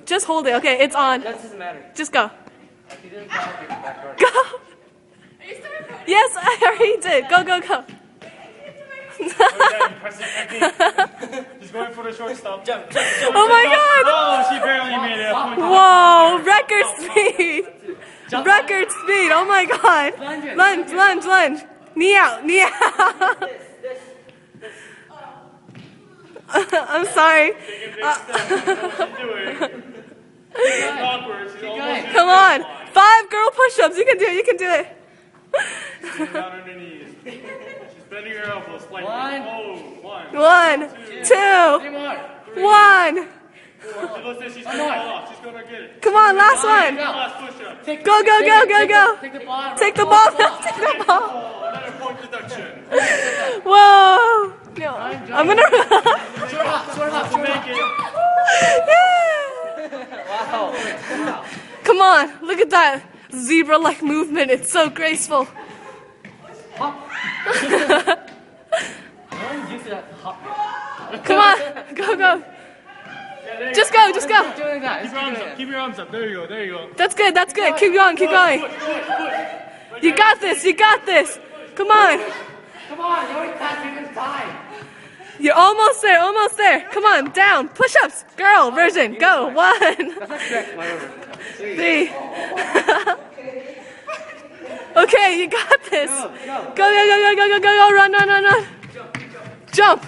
Just hold it. Okay, it's on. That doesn't matter. Just go. He didn't call me back. Go. Yes, I already did. Go, go, go. He's going for the shortstop. Jump. Oh my God! Oh, she barely made it. Whoa! Record speed. Record speed. Oh my God! Lunge. Knee out. I'm sorry. Come on. 5 girl push-ups. You can do it. Down on her knees. She's bending her elbows slightly. One. Oh, 1, 2, 1. She's gonna fall off. She's gonna get it. Come on, last one. Last push-up. Go. Take the ball. Oh, another point deduction. Whoa. No, I'm gonna. Short hop. Make it. Wow. Come on, look at that zebra-like movement. It's so graceful. Hop. I'm used to that hop. Come on, go. Just go. Keep doing that. Keep your arms up. There you go. That's good. Keep going. You got this. Come on. Come on, you already passed me this time. You're almost there. Come on, down. Push-ups. Girl version. Go. 1, That's not correct, whatever. 3. Okay, you got this. Go. Run. Jump.